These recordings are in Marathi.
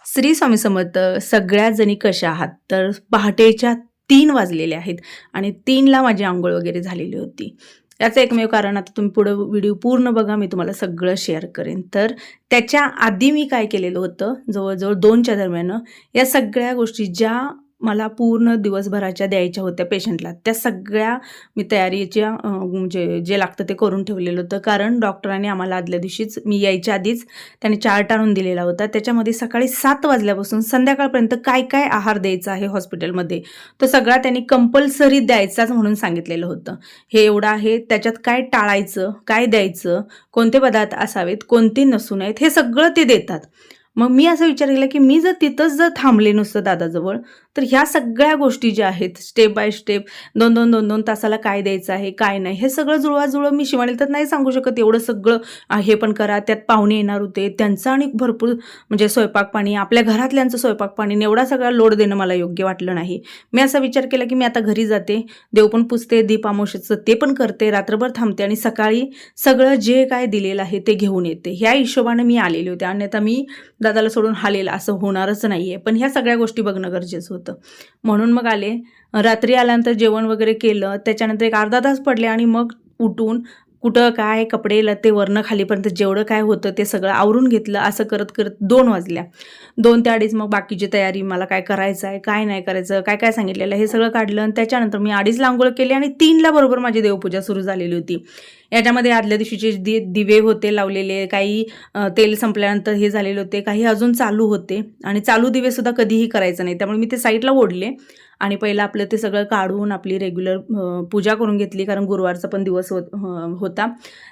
श्री स्वामी समर्थ. सगळ्या जणी कशा आहात? तर पहाटेच्या 3 वाजलेले आहेत आणि 3ला माझी अंघोळ वगैरे झालेली होती. याचं एकमेव कारण आता तुम्ही पुढं व्हिडिओ पूर्ण बघा, मी तुम्हाला सगळं शेअर करेन. तर त्याच्या आधी मी काय केलेलं होतं, जवळजवळ 2च्या दरम्यान या सगळ्या गोष्टी ज्या मला पूर्ण दिवसभराच्या द्यायच्या होत्या पेशंटला, त्या सगळ्या मी तयारीच्या म्हणजे जे लागतं ते करून ठेवलेलं होतं. कारण डॉक्टरांनी आम्हाला आदल्या दिवशीच, मी यायच्या आधीच त्यांनी चार्ट आणून दिलेला होता. त्याच्यामध्ये सकाळी 7 वाजल्यापासून संध्याकाळपर्यंत काय काय आहार द्यायचा आहे हॉस्पिटलमध्ये, तो सगळा त्यांनी कंपल्सरी द्यायचाच म्हणून सांगितलेलं होतं. हे एवढं आहे, त्याच्यात काय टाळायचं, काय द्यायचं, कोणते पदार्थ असावेत, कोणते नसू नयेत, हे सगळं ते देतात. मग मी असं विचार केला की मी जर तिथंच जर थांबले नुसतं दादाजवळ, तर ह्या सगळ्या गोष्टी ज्या आहेत स्टेप बाय स्टेप 2-2 तासाला काय द्यायचं आहे, काय नाही, हे सगळं जुळवाजुळव मी शिवानीला तर नाही सांगू शकत. एवढं सगळं हे पण करा, त्यात पाहुणे येणार होते, त्यांचं आणि भरपूर म्हणजे स्वयंपाक पाणी, आपल्या घरातल्यांचं स्वयंपाक पाणी, एवढा सगळा लोड देणं मला योग्य वाटलं नाही. मी असा विचार केला की मी आता घरी जाते, देव पण पुजते, दीपामावश्याचं ते पण करते, रात्रभर थांबते आणि सकाळी सगळं जे काय दिलेलं आहे ते घेऊन येते. ह्या हिशोबाने मी आलेले होते. आणि आता मी दादाला सोडून हालेल असं होणारच नाही आहे, पण ह्या सगळ्या गोष्टी बघणं गरजेचं होतं. म्हणून मग आले. रात्री आल्यानंतर जेवण वगैरे केलं, त्याच्यानंतर एक अर्धा तास पडले आणि मग उठून कुठं काय कपडे लत्ते वरनं खालीपर्यंत जेवढं काय होतं ते सगळं आवरून घेतलं. असं करत करत 2 वाजल्या. 2 ते 2:30 मग बाकीची तयारी, मला काय करायचं आहे, काय नाही करायचं, काय काय सांगितलेलं हे सगळं काढलं. आणि त्याच्यानंतर मी 2:30ला अंघोळ केली आणि 3ला बरोबर माझी देवपूजा सुरू झालेली होती. याच्यामध्ये आदल्या दिवशीचे दिवे होते लावलेले, काही तेल संपल्यानंतर हे झालेले होते, काही अजून चालू होते. आणि चालू दिवेसुद्धा कधीही करायचं नाही, त्यामुळे मी ते साईडला ओढले आणि पहिलं आपलं ते सगळं काढून आपली रेग्युलर पूजा करून घेतली. कारण गुरुवारचा पण दिवस होता,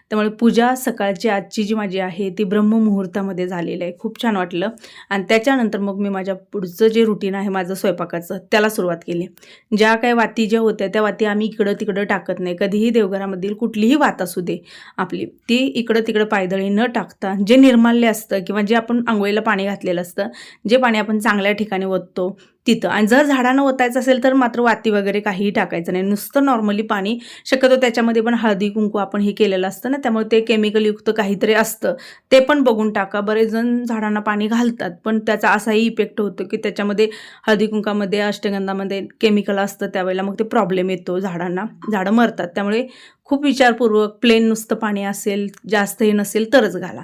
त्यामुळे पूजा सकाळची आजची जी माझी आहे ती ब्रह्ममुहूर्तामध्ये झालेली आहे. खूप छान वाटलं. आणि त्याच्यानंतर मग मी माझ्या पुढचं जे रुटीन आहे माझं स्वयंपाकाचं, त्याला सुरुवात केली. ज्या काही वाती ज्या होत्या त्या वाती आम्ही इकडं तिकडं टाकत नाही. कधीही देवघरामधील कुठलीही वात असू दे आपली, ती इकडं तिकडं पायदळी न टाकता, जे निर्माल्य असतं किंवा जे आपण आंघोळीला पाणी घातलेलं असतं, जे पाणी आपण चांगल्या ठिकाणी ओततो तिथं, आणि जर झाडांना ओतायचं असेल तर मात्र वाती वगैरे काहीही टाकायचं नाही, नुसतं नॉर्मली पाणी. शक्यतो त्याच्यामध्ये पण हळदी कुंकू आपण हे केलेलं असतं ना, त्यामुळे ते केमिकलयुक्त काहीतरी असतं, ते पण बघून टाका. बरेच जण झाडांना पाणी घालतात, पण त्याचा असाही इफेक्ट होतो की त्याच्यामध्ये हळदी कुंकामध्ये, अष्टगंधामध्ये केमिकल असतं, त्यावेळेला मग ते प्रॉब्लेम येतो झाडांना, झाडं मरतात. त्यामुळे खूप विचारपूर्वक प्लेन नुसतं पाणी असेल, जास्त हे नसेल तरच घाला.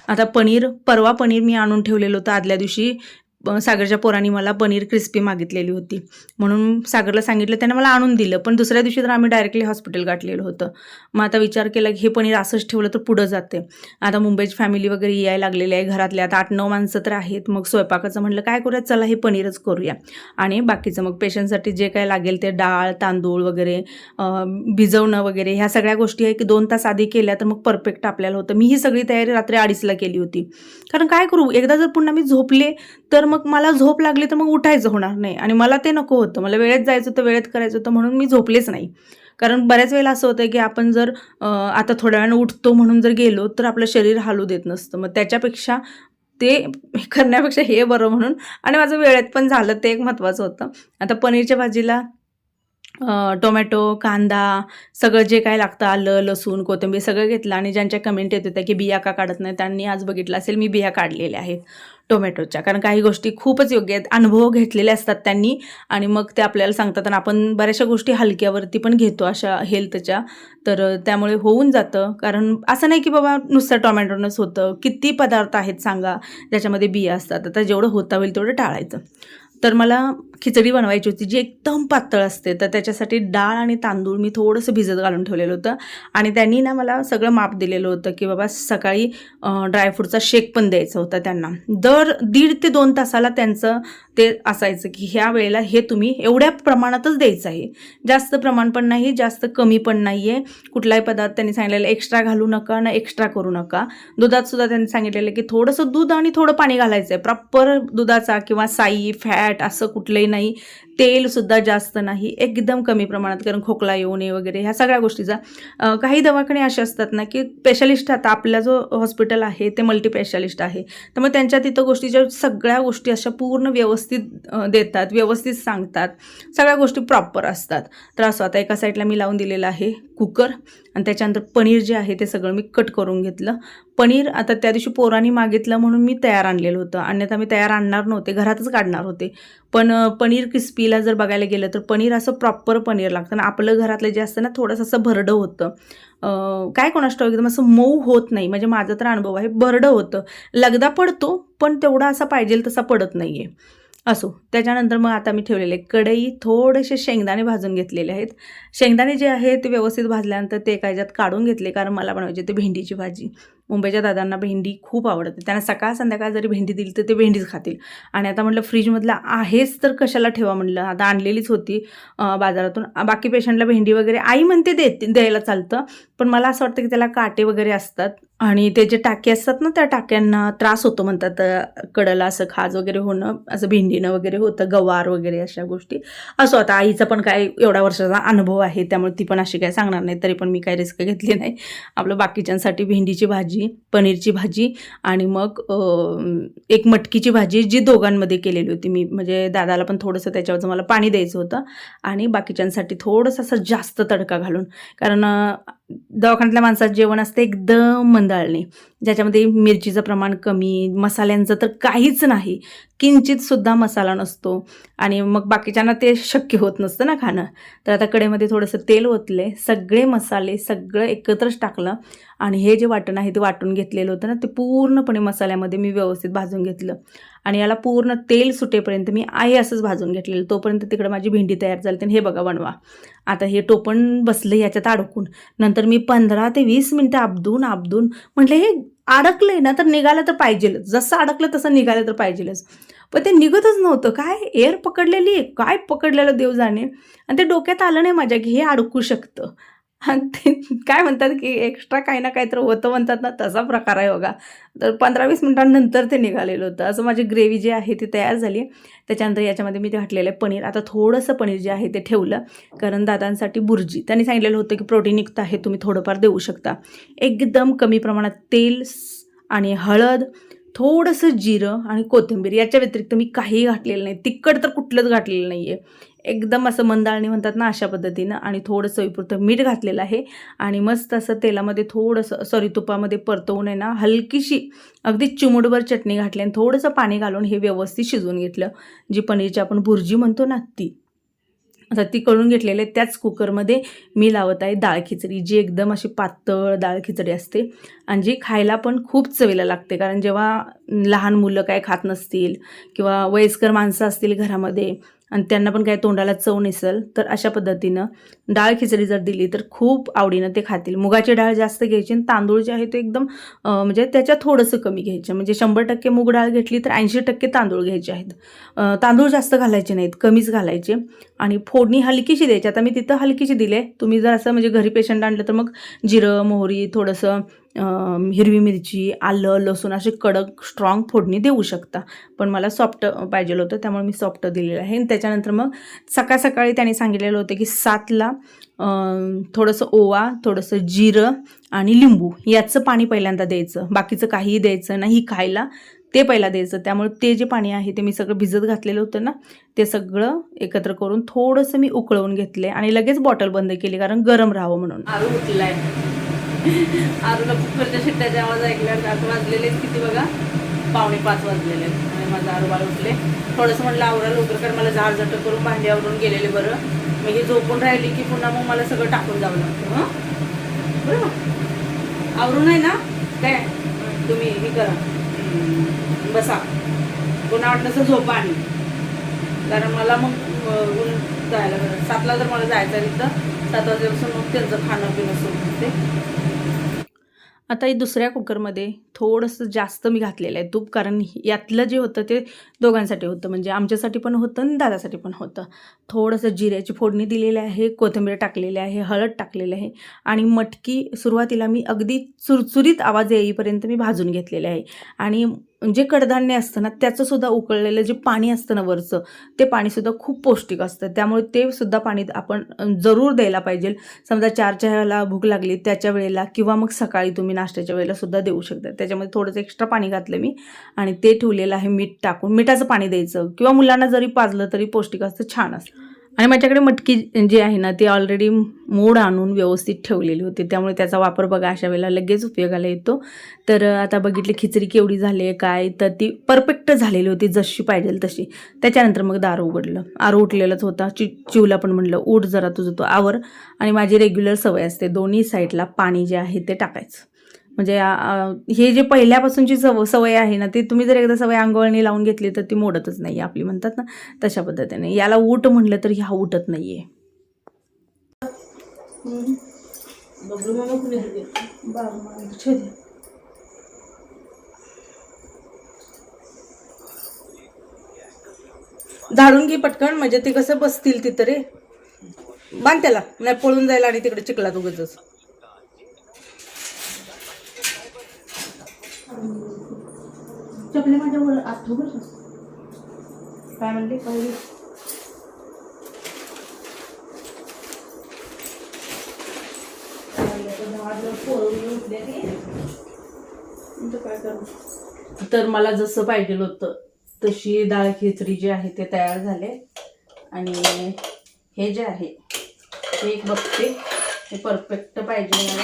आता परवा पनीर मी आणून ठेवलेलं होतं आदल्या दिवशी. सागरच्या पोरांनी मला पनीर क्रिस्पी मागितलेली होती, म्हणून सागरला सांगितलं, त्याने मला आणून दिलं. पण दुसऱ्या दिवशी तर आम्ही डायरेक्टली हॉस्पिटल गाठलेलं होतं. मग आता विचार केला की हे पनीर असंच ठेवलं तर पुढं जाते. आता मुंबईची फॅमिली वगैरे यायला लागलेली आहे, घरातले आता 8-9 माणसं तर आहेत. मग स्वयंपाकाचं म्हटलं काय करूया, चला हे पनीरच करूया. आणि बाकीचं मग पेशंटसाठी जे काय लागेल ते डाळ, तांदूळ वगैरे भिजवणं वगैरे, ह्या सगळ्या गोष्टी आहे की 2 तास आधी केल्या तर मग परफेक्ट आपल्याला होतं. मी ही सगळी तयारी रात्री 2:30ला केली होती. कारण काय करू, एकदा जर पुन्हा मी झोपले तर मग मला झोप लागली तर मग उठायचं होणार नाही, आणि मला ते नको होतं. मला वेळेत जायचं होतं, वेळेत करायचं होतं, म्हणून मी झोपलेच नाही. कारण बऱ्याच वेळेला असं होतं की आपण जर आता थोड्या वेळानं उठतो म्हणून जर गेलो तर आपलं शरीर हालू देत नसतं. मग त्याच्यापेक्षा ते करण्यापेक्षा हे बरं म्हणून, आणि माझं वेळेत पण झालं, ते एक महत्त्वाचं होतं. आता पनीरच्या भाजीला टोमॅटो, कांदा, सगळं जे काय लागतं, आलं, लसूण, कोथिंबीर सगळं घेतलं. आणि ज्यांच्या कमेंट येत होत्या की बिया का काढत नाही, त्यांनी आज बघितलं असेल मी बिया काढलेल्या आहेत टोमॅटोच्या. कारण काही गोष्टी खूपच योग्य आहेत, अनुभव घेतलेले असतात त्यांनी, आणि मग ते आपल्याला सांगतात. आणि आपण बऱ्याचशा गोष्टी हलक्यावरती पण घेतो अशा हेल्थच्या, तर त्यामुळे होऊन जातं. कारण असं नाही की बाबा नुसतं टोमॅटोनंच होतं, किती पदार्थ आहेत सांगा ज्याच्यामध्ये बिया असतात. आता जेवढं होता होईल तेवढं टाळायचं. तर मला खिचडी बनवायची होती जी एकदम पातळ असते, तर त्याच्यासाठी डाळ आणि तांदूळ मी थोडंसं भिजत घालून ठेवलेलं होतं. आणि त्यांनी ना मला सगळं माप दिलेलं होतं की बाबा सकाळी ड्रायफ्रूटचा शेक पण द्यायचा होता त्यांना. दर 1.5 ते 2 तासाला त्यांचं ते असायचं की ह्या वेळेला हे तुम्ही एवढ्या प्रमाणातच द्यायचं आहे, जास्त प्रमाण पण नाही, जास्त कमी पण नाही आहे. कुठलाही पदार्थ त्यांनी सांगितलेलं एक्स्ट्रा घालू नका ना, एक्स्ट्रा करू नका. दुधात सुद्धा त्यांनी सांगितलेलं की थोडंसं दूध आणि थोडं पाणी घालायचं आहे, प्रॉपर दुधाचा किंवा साई फॅट असं कुठलंही नाही, तेलसुद्धा जास्त नाही, एकदम कमी प्रमाणात. कारण खोकला येऊ नये वगैरे ह्या सगळ्या गोष्टीचा. काही दवाखाने असे असतात ना की स्पेशलिस्ट, आता आपला जो हॉस्पिटल आहे ते मल्टी स्पेशालिस्ट आहे, त्यामुळे त्यांच्या तिथं गोष्टीच्या सगळ्या गोष्टी अशा पूर्ण व्यवस्थित देतात, व्यवस्थित सांगतात, सगळ्या गोष्टी प्रॉपर असतात. तर असं आता एका साईडला मी लावून दिलेलं आहे कुकर आणि त्याच्यानंतर पनीर जे आहे ते सगळं मी कट करून घेतलं. पनीर आता त्या दिवशी पोरांनी मागितलं म्हणून मी तयार आणलेलं होतं, अन्यथा मी तयार आणणार नव्हते, घरातच काढणार होते. पण पनीर क्रिस्पीला जर बघायला गेलं तर पनीर असं प्रॉपर पनीर लागतं ना, आपलं घरातलं जे असतं ना थोडंसं असं भरडं होतं. काय कोणास ठाऊक एकदम असं मऊ होत नाही, म्हणजे माझा तर अनुभव आहे, भरडं होतं. लगदा पडतो पण तेवढा असा पाहिजे तसा पडत नाही आहे. असो, त्याच्यानंतर मग आता मी ठेवलेले कढई, थोडेसे शेंगदाणे भाजून घेतलेले आहेत. शेंगदाणे जे आहे ते व्यवस्थित भाजल्यानंतर ते एका ह्याच्यात काढून घेतले, कारण मला बनवायची ते भेंडीची भाजी. मुंबईच्या दादांना भेंडी खूप आवडते, त्यांना सकाळ संध्याकाळ जरी भेंडी दिली तर ते भेंडीच खातील. आणि आता म्हटलं फ्रीजमधलं आहेच तर कशाला ठेवा म्हटलं, आता आणलेलीच होती बाजारातून. बाकी पेशंटला भेंडी वगैरे आई म्हणते द्यायला चालतं, पण मला असं वाटतं की त्याला काटे वगैरे असतात आणि ते जे टाके असतात ना त्या टाक्यांना त्रास होतो म्हणतात, कडला असं खाज वगैरे होणं, असं भेंडीनं वगैरे होतं, गवार वगैरे अशा गोष्टी. असो, आता आईचा पण काय एवढा वर्षाचा अनुभव आहे त्यामुळे ती पण अशी काय सांगणार नाही, तरी पण मी काही रिस्क घेतली नाही. आपलं बाकीच्यांसाठी भेंडीची भाजी, पनीरची भाजी आणि मग एक मटकीची भाजी जी दोघांमध्ये केलेली होती मी, म्हणजे दादाला पण थोडंसं त्याच्यावरचं मला पाणी द्यायचं होतं आणि बाकीच्यांसाठी थोडंसं असं जास्त तडका घालून, कारण दवाखान्यातल्या माणसाचं जेवण असतं एकदम मंदाळणे, ज्याच्यामध्ये मिरचीचं प्रमाण कमी, मसाल्यांचं तर काहीच नाही, किंचितसुद्धा मसाला नसतो आणि मग बाकीच्यांना ते शक्य होत नसतं ना खाणं. तर आता कढईमध्ये थोडंसं तेल ओतले, सगळे मसाले सगळं एकत्रच टाकलं आणि हे जे वाटण आहे ते वाटून घेतलेलं होतं ना ते पूर्णपणे मसाल्यामध्ये मी व्यवस्थित भाजून घेतलं आणि याला पूर्ण तेल सुटेपर्यंत मी असंच भाजून घेतलेलं. तोपर्यंत तिकडं माझी भेंडी तयार झाली आणि हे बघा बनवा. आता हे टोपण बसलं याच्यात अडकून, नंतर मी 15 ते 20 मिनटं आबदून म्हटलं हे अडकलंय ना तर निघालं तर पाहिजेलच, जसं अडकलं तसं निघालं तर पाहिजेलच. पण ते निघतच नव्हतं, काय एअर पकडलेली, काय पकडलेलं देव जाणे, आणि ते डोक्यात आलं नाही माझ्या की हे अडकू शकतं. आणि ते काय म्हणतात की एक्स्ट्रा काही ना काहीतरी होतं म्हणतात ना, तसा प्रकार आहे बघा. तर 15-20 मिनिटांनंतर ते निघालेलं होतं. असं माझी ग्रेव्ही जी आहे ती तयार झाली. त्याच्यानंतर याच्यामध्ये मी ते घातलेलं आहे पनीर. आता थोडंसं पनीर जे आहे ते ठेवलं, कारण दादांसाठी बुर्जी त्यांनी सांगितलेलं होतं की प्रोटीनयुक्त आहे, तुम्ही थोडंफार देऊ शकता. एकदम कमी प्रमाणात तेल आणि हळद, थोडंसं जिरं आणि कोथिंबीर, याच्या व्यतिरिक्त मी काहीही घातलेलं नाही. तिखट तर कुठलंच घातलेलं नाही आहे. एकदम असं मंदाळणी म्हणतात ना अशा पद्धतीनं, आणि थोडंसं चवीपुरतं मीठ घातलेलं आहे आणि मस्त असं तेलामध्ये थोडंसं तुपामध्ये परतवून आहे ना हलकीशी अगदी चिमूटभर चटणी घातली आणि थोडंसं पाणी घालून हे व्यवस्थित शिजवून घेतलं. जी पनीरची आपण भुर्जी म्हणतो ना ती. आता ती करून घेतलेले त्याच कुकरमध्ये मी लावत आहे डाळ खिचडी, जी एकदम अशी पातळ डाळ खिचडी असते आणि जी खायला पण खूप चवीला लागते. कारण जेव्हा लहान मुलं काय खात नसतील किंवा वयस्कर माणसं असतील घरामध्ये आणि त्यांना पण काय तोंडाला चव नसेल, तर अशा पद्धतीनं डाळ खिचडी जर दिली तर खूप आवडीनं ते खातील. मुगाची डाळ जास्त घ्यायची आणि तांदूळ जे आहे ते एकदम म्हणजे त्याच्यात थोडंसं कमी घ्यायचं, म्हणजे 100% मूग डाळ घेतली तर 80% तांदूळ घ्यायचे आहेत. तांदूळ जास्त घालायचे नाहीत, कमीच घालायचे आणि फोडणी हलकीशी द्यायची. आता मी तिथं हलकीशी दिले, तुम्ही जर असं म्हणजे घरी पेशंट आणलं तर मग जिरं, मोहरी, थोडंसं हिरवी मिरची, आलं, लसूण अशी कडक स्ट्रॉंग फोडणी देऊ शकता. पण मला सॉफ्ट पाहिजे होतं त्यामुळे मी सॉफ्ट दिलेलं आहे. आणि त्याच्यानंतर मग सकाळी त्यांनी सांगितलेलं होतं की 7ला थोडंसं ओवा, थोडंसं जिरं आणि लिंबू याचं पाणी पहिल्यांदा द्यायचं, बाकीचं काहीही द्यायचं नाही खायला, ते पहिला द्यायचं. त्यामुळे ते जे पाणी आहे ते मी सगळं भिजत घातलेलं होतं ना, ते सगळं एकत्र करून थोडंसं मी उकळवून घेतले आणि लगेच बॉटल बंद केली, कारण गरम राहावं म्हणून. आरू उठलाय, आरूला कुकरच्या शिट्ट्याचे आवाज ऐकल्यावर 8 वाजलेले किती बघा, 4:45 वाजलेले आणि माझं आरू बाळ उठले. थोडंसं म्हटलं आवरा लवकर, कारण मला झाडझट करून भांडी आवरून गेलेले बरं. मी ही झोपून राहिली की पुन्हा मग मला सगळं टाकून जावं लागतं. हां बरं, आवरून आहे ना काय, तुम्ही हे करा, बसा, पुन्हा वाटलं असं झोपा आणि, कारण मला मग जायला बरं 7ला जर मला जायचं आहे तिथं 7 वाजल्यापासून मग त्यांचं खाणं पिणं सुरू होते. आता दुसऱ्या कुकरमध्ये थोडंसं जास्त मी घातलेलं आहे तूप, कारण यातलं जे होतं ते दोघांसाठी होतं, म्हणजे आमच्यासाठी पण होतं आणि दादासाठी पण होतं. थोडंसं जिऱ्याची फोडणी दिलेली आहे, कोथिंबीर टाकलेली आहे, हळद टाकलेली आहे आणि मटकी सुरुवातीला मी अगदी चुरचुरीत आवाज येईपर्यंत मी भाजून घेतलेले आहे. आणि जे कडधान्य असतं ना त्याचंसुद्धा उकळलेलं जे पाणी असतं ना वरचं, ते पाणीसुद्धा खूप पौष्टिक असतं, त्यामुळे ते सुद्धा पाणी आपण जरूर द्यायला पाहिजे. समजा 4च्या वेळेला भूक लागली त्याच्या वेळेला किंवा मग सकाळी तुम्ही नाश्त्याच्या वेळेला सुद्धा देऊ शकता. त्याच्यामध्ये थोडंसं एक्स्ट्रा पाणी घातलं मी आणि ते ठेवलेलं आहे मीठ टाकून. मिठाचं पाणी द्यायचं किंवा मुलांना जरी पाजलं तरी पौष्टिक असतं, छान असतं. आणि माझ्याकडे मटकी जी आहे ना ती ऑलरेडी मोड आणून व्यवस्थित ठेवलेली होती, त्यामुळे त्याचा वापर बघा अशा वेळेला लगेच उपयोगाला येतो. तर आता बघितली खिचडी केवढी झाली आहे काय, तर ती परफेक्ट झालेली होती जशी पाहिजे तशी. त्याच्यानंतर मग दार उघडलं, आरू उठलेलाच होता. चिवला पण म्हणलं उठ जरा तुझं तो आवर. आणि माझी रेग्युलर सवय असते दोन्ही साईडला पाणी जे आहे ते टाकायचं. म्हणजे हे जे पहिल्यापासूनची सवय आहे ना ती तुम्ही जर एकदा सवय अंगवळणी लावून घेतली तर ती मोडतच नाही आपली, म्हणतात ना तशा पद्धतीने. याला उठ म्हटलं तर ह्या उठत नाहीये. झाडून घे पटकन, म्हणजे ते कसं बसतील तिथं रे. बांध त्याला, नाही पळून जायला आणि तिकडे चिखलात उगाचच. चपले माझ्यावर आठवू बरं काय म्हणले पहिले. काय करू. तर मला जसं पाहिजे होतं तशी डाळ खिचडी जी आहे ते तयार झाले. आणि हे जे आहे ते एक बघते हे परफेक्ट पाहिजे मला,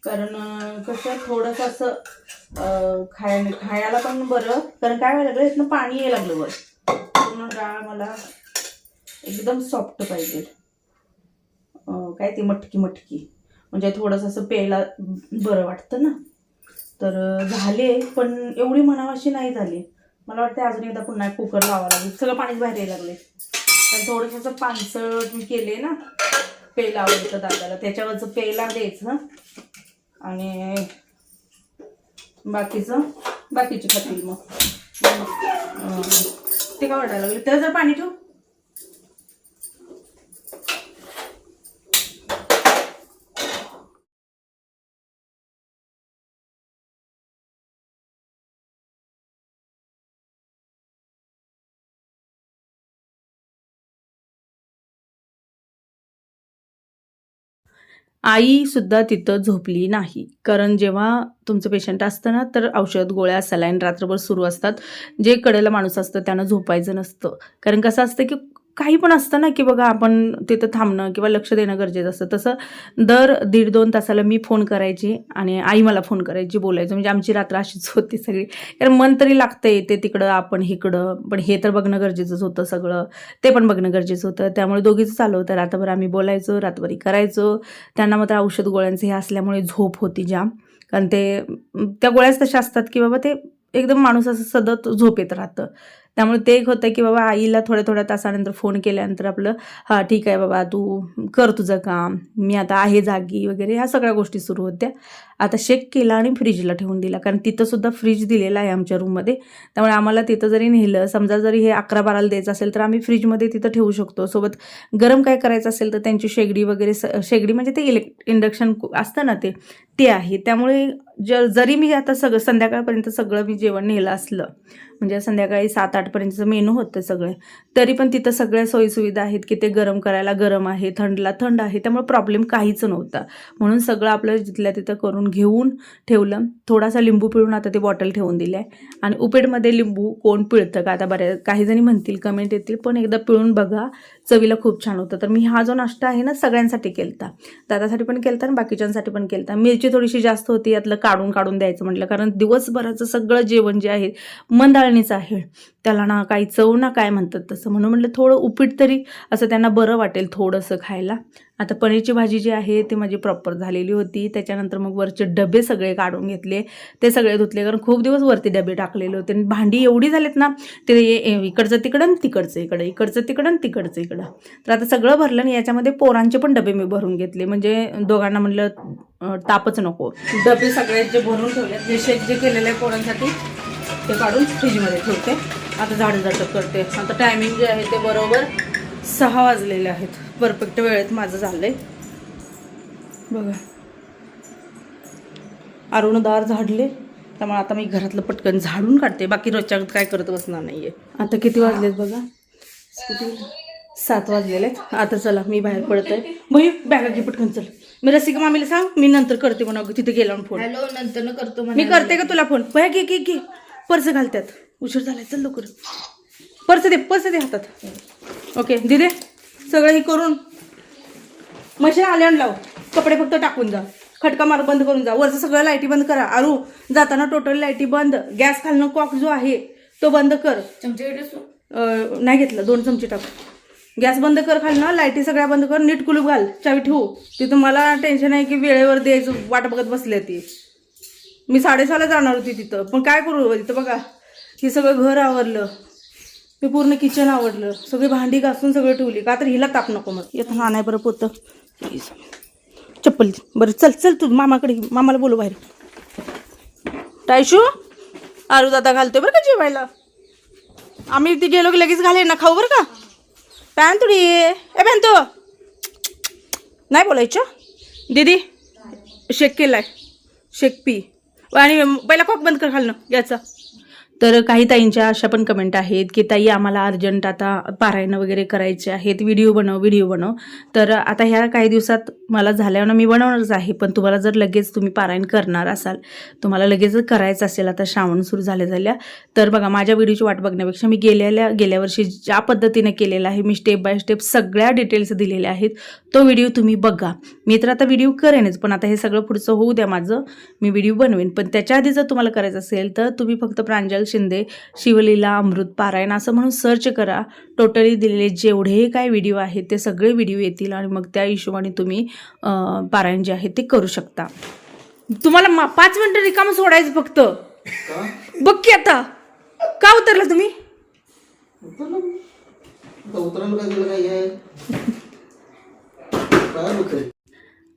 कारण कसं थोडंसं असं खायला पण बरं. कारण काय व्हायला लागलं इथनं पाणी यायला लागलं वर. पूर्ण डाळ मला एकदम सॉफ्ट पाहिजे. काय ती मटकी म्हणजे थोडंसं असं प्यायला बरं वाटतं ना. तर झाले पण एवढी म्हणावाशी नाही झाली. मला वाटतं अजून एकदा पुन्हा कुकर लावावं लागेल. सगळं पाणीच बाहेर यायला लागले. कारण थोडंसं असं पानसट मी केले ना, प्यायला आवडतं दादाला, त्याच्यावरचं प्यायला द्यायचं आणि बाकीचे खातील मग. ते काय वाटायला लागले त्याला जर पाणी ठेव. आई सुद्धा तिथं झोपली नाही, कारण जेव्हा तुमचं पेशंट असतं ना तर औषध गोळ्या सलाईन रात्रभर सुरू असतात. जे कडेला माणूस असतं त्यानं झोपायचं नसतं. कारण कसं असतं की काही पण असतं ना की बघा आपण तिथं थांबणं किंवा लक्ष देणं गरजेचं असतं. तसं दर 1.5-2 तासाला मी फोन करायची आणि आई मला फोन करायची, बोलायचं. म्हणजे आमची रात्र अशीच होती सगळी. कारण मन तरी लागतं येते तिकडं आपण इकडं, पण हे तर बघणं गरजेचंच होतं सगळं, ते पण बघणं गरजेचं होतं. त्यामुळे दोघीच चालू होतं. रात्रभर आम्ही बोलायचो, रात्रभरी करायचो. त्यांना मात्र औषध गोळ्यांचं हे असल्यामुळे झोप होती जाम. कारण त्या गोळ्याच तशा असतात की बाबा ते एकदम माणूस असं सतत झोपेत राहतं. त्यामुळे ते एक होतं की बाबा आईला थोड्या तासानंतर फोन केल्यानंतर आपलं हां ठीक आहे बाबा तू कर तुझं काम, मी आता आहे जागी वगैरे, ह्या सगळ्या गोष्टी सुरू होत्या. आता शेक केला आणि फ्रीजला ठेवून दिला, कारण तिथं सुद्धा फ्रीज दिलेला आहे आमच्या रूममध्ये. त्यामुळे आम्हाला तिथं जरी नेलं, समजा जरी हे 11-12ला द्यायचं असेल तर आम्ही फ्रीजमध्ये तिथं ठेवू शकतो. सोबत गरम काय करायचं असेल तर त्यांची शेगडी वगैरे, शेगडी म्हणजे ते इंडक्शन असतं ना ते आहे. त्यामुळे जरी मी आता संध्याकाळपर्यंत सगळं मी जेवण नेलं असलं, म्हणजे संध्याकाळी 7-8पर्यंतचं मेनू होतं सगळे, तरी पण तिथं सगळ्या सोयीसुविधा आहेत की ते गरम करायला गरम आहे, थंडला थंड आहे. त्यामुळे प्रॉब्लेम काहीच नव्हता. म्हणून सगळं आपलं जिथल्या तिथं करून घेऊन ठेवलं. थोडासा लिंबू पिळून आता ते बॉटल ठेवून दिली आहे. आणि उपीटमध्ये लिंबू कोण पिळतं का, आता काही जणी म्हणतील, कमेंट येतील, पण एकदा पिळून बघा, चवीला खूप छान होतं. तर मी हा जो नाश्ता आहे ना सगळ्यांसाठी केलता, दादासाठी पण केलता आणि बाकीच्यांसाठी पण केलता. मिरची थोडीशी जास्त होती, यातलं काढून द्यायचं म्हटलं, कारण दिवसभराचं सगळं जेवण जे आहे मंदाळणीचं आहे, त्याला ना काही चव ना काय म्हणतात तसं. म्हणून म्हटलं थोडं उपीट तरी असं त्यांना बरं वाटेल थोडंसं खायला. आता पनीरची भाजी जी आहे ती माझी प्रॉपर झालेली होती. त्याच्यानंतर मग वरचे डबे सगळे काढून घेतले, ते सगळे धुतले, कारण खूप दिवस वरती डबे टाकलेले होते. आणि भांडी एवढी झालीत ना, ते इकडचं तिकडं, तिकडचं इकडं, इकडचं तिकडं, तिकडचं इकडं. तर आता सगळं भरलं आणि याच्यामध्ये पोरांचे पण डबे मी भरून घेतले, म्हणजे दोघांना म्हणलं तापच नको. डबे सगळे जे भरून ठेवले, जे शेक जे केलेलं आहे पोरांसाठी ते काढून फ्रीजमध्ये ठेवते. आता झाडझाटप करते. आता टायमिंग जे आहे ते बरोबर 6 वाजलेले आहेत. परफेक्ट वेळेत माझं झालंय बघा. अरुणदार झाडले, त्यामुळे आता मी घरातलं पटकन झाडून काढते. बाकी रोजच्या काय करत बसणार नाहीये. आता किती वाजलेत बघा, 7 वाजलेले आहेत. आता चला मी बाहेर पडतोय. भाई बॅगा घे पटकन, चल. मी रसिका मामीला सांग मी नंतर करते म्हणा, तिथे गेल्यावर फोन. हॅलो, नंतर करतो. मी करते का तुला फोन? भया घे पर्स घालत्यात, उशीर झालाय, चल लवकर. पर्स दे हातात. ओके दिदे सगळं हे करून मशीन आल्यानं लाव, कपडे फक्त टाकून जा, खटका मार बंद करून जा, वरचं सगळं लाईटी बंद करा. आरू जाताना टोटल लाईटी बंद, गॅस खालनं कॉक जो आहे तो बंद कर. नाही घेतलं, 2 चमचे टाक. गॅस बंद कर खालनं, लाईटी सगळ्या बंद कर, नीट कुलूप घाल, चावी ठेवू. तिथं मला टेन्शन आहे की वेळेवर द्यायचं वाट बघत बसले ती. मी 6:30ला जाणार होती तिथं, पण काय करू तिथं बघा, हे सगळं घर आवरलं, मी पूर्ण किचन आवडलं, सगळी भांडी घासून सगळं ठेवली, का तर हिला ताप नको मग येतं आणाय बरं पोतं. चप्पल बरं चल चल तू मामाकडे, मामाला बोलू बाहेर. टायशू आरू दादा घालतोय बरं का जेवायला, आम्ही ती गेलो की लगेच घाले ना खाऊ बरं का. पॅन तुडी ए पॅन तो नाही बोलायचं. दीदी शेक केलाय, शेक पी आणि पहिला कॉक बंद कर खालनं याचा. तर काही ताईंच्या अशा पण कमेंट आहेत की ताई आम्हाला अर्जंट आता पारायण वगैरे करायचे आहेत, व्हिडिओ बनव. तर आता ह्या काही दिवसात मला झाल्यावर मी बनवणारच आहे, पण तुम्हाला जर लगेच तुम्ही पारायण करणार असाल, तुम्हाला लगेच करायचं असेल, आता श्रावण सुरू झाल्या तर बघा माझ्या व्हिडिओची वाट बघण्यापेक्षा मी गेल्या वर्षी ज्या पद्धतीने केलेलं आहे, मी स्टेप बाय स्टेप सगळ्या डिटेल्स दिलेल्या आहेत, तो व्हिडिओ तुम्ही बघा. मी तर आता व्हिडिओ करेनच, पण आता हे सगळं पुढचं होऊ द्या माझं, मी व्हिडिओ बनवेन. पण त्याच्या आधी जर तुम्हाला करायचं असेल तर तुम्ही फक्त प्रांजल शिंदे शिवलीला अमृत पारायण असं म्हणून सर्च करा. टोटली दिलेले जेवढे काय व्हिडिओ आहेत ते सगळे व्हिडिओ येतील आणि मग त्या हिशोबाने तुम्ही पारायण जे आहे ते करू शकता. तुम्हाला 5 मिनिटं रिकामं सोडायचं फक्त. बघ की आता का उतरला तुम्ही.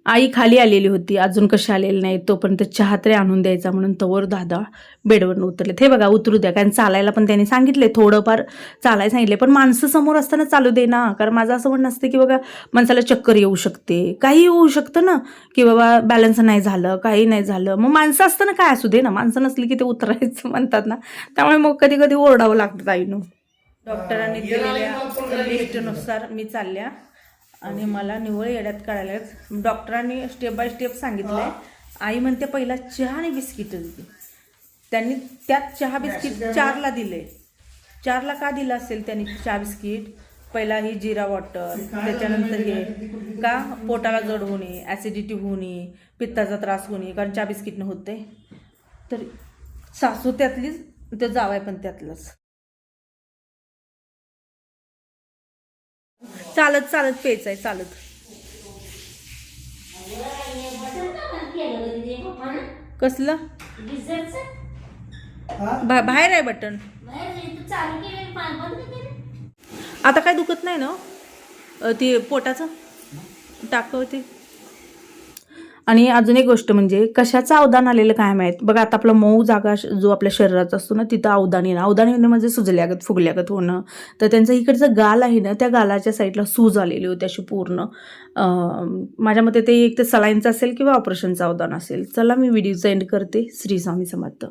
आई खाली आलेली होती, अजून कशी आलेली नाही, तोपर्यंत चहा तरी आणून द्यायचा म्हणून तवर दादा बेडवरनं उतरले. हे बघा उतरू द्या, कारण चालायला पण त्यांनी सांगितले, थोडंफार चालायला सांगितले, पण माणसं समोर असताना चालू दे ना. कारण माझं असं म्हणणं असतं की बघा माणसाला चक्कर येऊ शकते, काही होऊ शकतं ना, की बाबा बॅलन्स नाही झालं, काही नाही झालं, मग माणसं असताना काय असू दे ना, माणसं नसली की ते उतरायचं म्हणतात ना, त्यामुळे मग कधी कधी ओरडावं लागतं आईनं. डॉक्टरांनी दिलेल्या लिस्टनुसार मी चालल्या आणि मला निवळ येड्यात काढायला. डॉक्टरांनी स्टेप बाय स्टेप सांगितलंय. आई म्हणते पहिला चहा आणि बिस्किट दिली, त्यांनी त्यात चहा बिस्किट 4ला दिले. 4ला का दिलं असेल त्यांनी चहा बिस्किट. पहिला ही जिरा वॉटर, त्याच्यानंतर हे का पोटाला जड होणे, ॲसिडिटी होणे, पित्ताचा त्रास होणे, कारण चहा बिस्किटनं होते. तर सासू त्यातलीच, ते जावाय पण त्यातलंच. चालत चालत प्यायचं आहे, चालत. कसलं बाहेर आहे बटन. आता काय दुखत नाही ना ते पोटाचं टाकवते. आणि अजून एक गोष्ट म्हणजे कशाचं अवदान आलेलं काय माहीत बघा. आता आपला मऊ जागा जो आपल्या शरीराचा असतो ना, तिथं अवदान येणं. अवदान येणं म्हणजे सुजल्यागत फुगल्यागत होणं. तर त्यांचं इकडचं गाल आहे ना, त्या गालाच्या साईडला सूज आलेली होती अशी पूर्ण. माझ्या मते ते एक तर सलाईनचं असेल किंवा ऑपरेशनचं अवदान असेल. चला मी व्हिडिओ एंड करते. श्री स्वामी समर्थ.